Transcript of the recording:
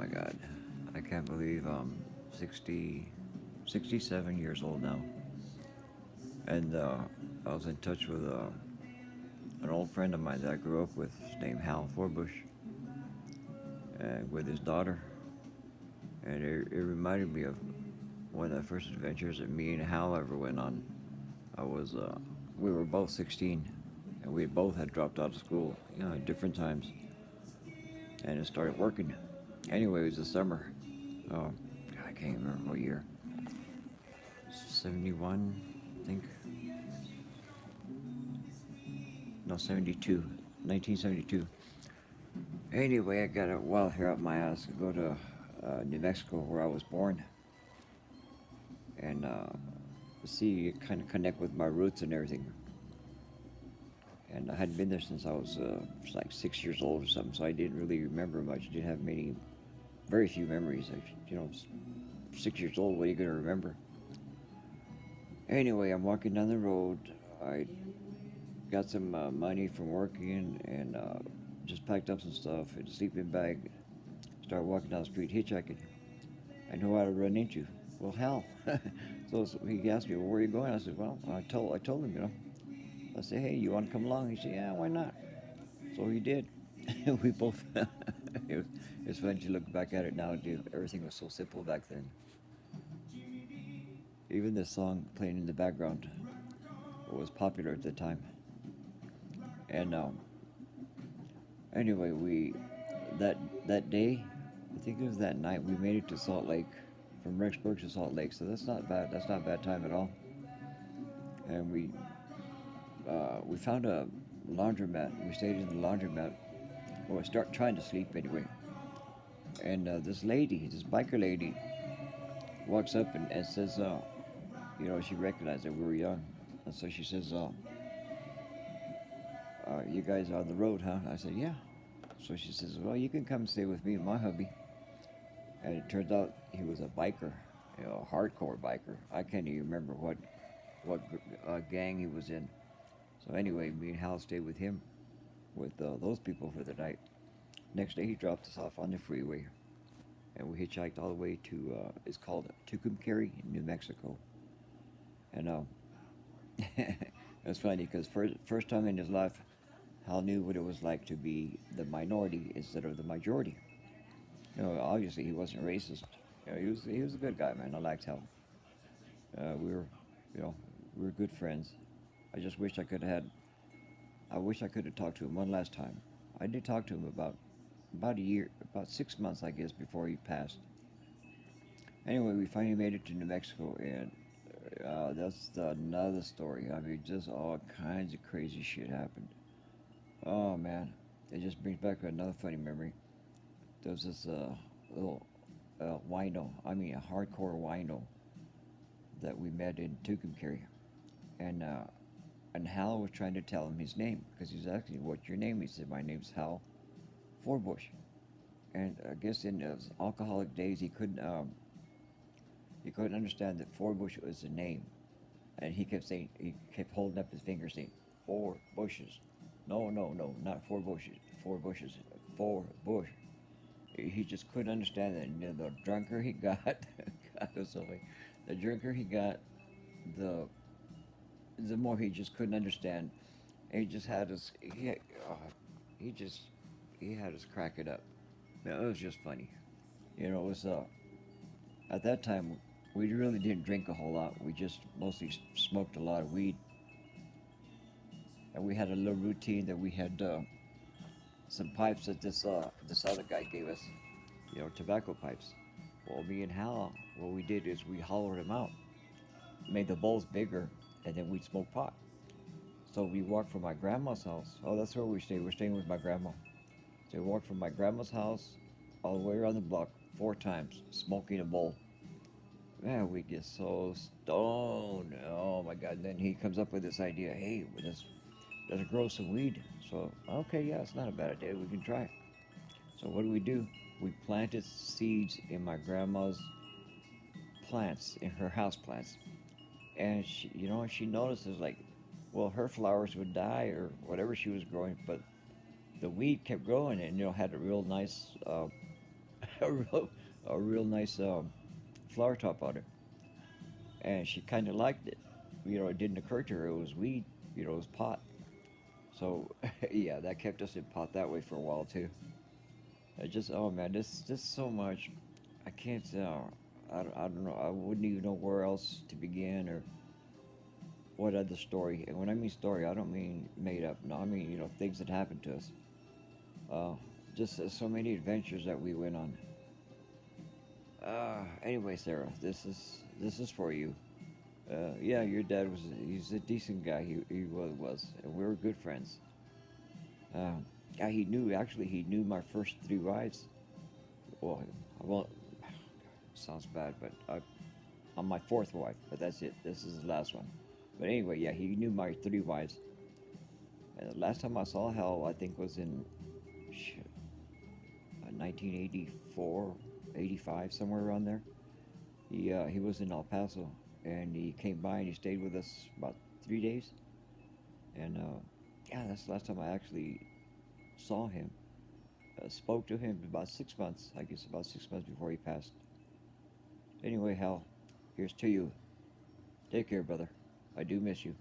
my God. I can't believe I'm 67 years old now. And I was in touch with an old friend of mine that I grew up with named Hal Forbush and with his daughter. And it reminded me of one of the first adventures that me and Hal ever went on. I was, we were both 16 and we both had dropped out of school, at different times. And it started working. Anyway, it was the summer. Oh, I can't remember what year. 71, I think. No, 72. 1972. Anyway, I got a well hair up my ass to go to New Mexico, where I was born, and see, kind of connect with my roots and everything. And I hadn't been there since I was like 6 years old or something, so I didn't really remember much. I didn't have very few memories. 6 years old, what are you going to remember? Anyway, I'm walking down the road. I got some money from working and just packed up some stuff in a sleeping bag. Started walking down the street hitchhiking. And who I'd run into? Well, hell. So he asked me, well, where are you going? I said, well, I told him. I said, hey, you want to come along? He said, yeah, why not? So he did. We both. It's funny to look back at it now. Dude, everything was so simple back then. Even the song playing in the background was popular at the time. And anyway, that that day, I think it was that night, we made it to Salt Lake, from Rexburg to Salt Lake. So that's not bad. That's not a bad time at all. And we found a laundromat. We stayed in the laundromat. Well, we start trying to sleep anyway. And this lady, this biker lady, walks up and says, she recognized that we were young. And so she says, you guys are on the road, huh? I said, yeah. So she says, well, you can come stay with me and my hubby. And it turns out he was a biker, a hardcore biker. I can't even remember what gang he was in. So anyway, me and Hal stayed with him, with those people for the night. Next day, he dropped us off on the freeway, and we hitchhiked all the way to, it's called Tucumcari, New Mexico. And it's funny because first time in his life, Hal knew what it was like to be the minority instead of the majority. Obviously he wasn't racist. He was a good guy, man. I liked Hal. We were, you know, we were good friends. I just wish I could have had. I wish I could have talked to him one last time. I did talk to him about a year, about 6 months, I guess, before he passed. Anyway, we finally made it to New Mexico, and that's another story. I mean, just all kinds of crazy shit happened. Oh man, it just brings back another funny memory. There was this little wino, I mean a hardcore wino that we met in Tucumcari, and Hal was trying to tell him his name because he's asking, "What's your name?" He said, "My name's Hal Forbush." And I guess in his alcoholic days, he couldn't understand that Forbush was a name, and he kept holding up his finger saying, "Four bushes." No, no, no, not four bushes. Four bushes. Four bush. He just couldn't understand that. The drunker he got, God, it was so funny. The drunker he got, the the more he just couldn't understand. And he just had us. He just he had us crack it up. Yeah, it was just funny. It was at that time we really didn't drink a whole lot. We just mostly smoked a lot of weed, and we had a little routine that we had some pipes that this other guy gave us, tobacco pipes. Well, me and Hal, what we did is we hollowed them out, made the bowls bigger, and then we'd smoke pot. So we walked from my grandma's house. Oh, that's where we stayed. We're staying with my grandma. So we walked from my grandma's house all the way around the block 4 times, smoking a bowl. Man, we get so stoned. Oh my God. And then he comes up with this idea. Hey, let's grow some weed. So, okay, yeah, it's not a bad idea. We can try it. So what do? We planted seeds in my grandma's plants, in her house plants. And she notices like, well, her flowers would die or whatever she was growing, but the weed kept growing and had a real nice a real nice flower top on it, and she kind of liked it. It didn't occur to her it was weed. It was pot. So yeah, that kept us in pot that way for a while too. I just oh man, this just so much. I can't. I don't know. I wouldn't even know where else to begin or what other story. And when I mean story, I don't mean made up. No, I mean things that happened to us. Uh, just so many adventures that we went on. Anyway, Sarah, this is for you. Yeah, your dad he's a decent guy. He was, and we were good friends. Yeah, he knew my first three wives. Well, I won't. Sounds bad, but I'm my fourth wife. But that's it. This is the last one. But anyway, yeah, he knew my three wives. And the last time I saw Hal, I think was in shit, 1984, 85, somewhere around there. He was in El Paso, and he came by and he stayed with us about 3 days. And yeah, that's the last time I actually saw him. Spoke to him about 6 months, I guess about 6 months before he passed. Anyway, Hal, here's to you. Take care, brother. I do miss you.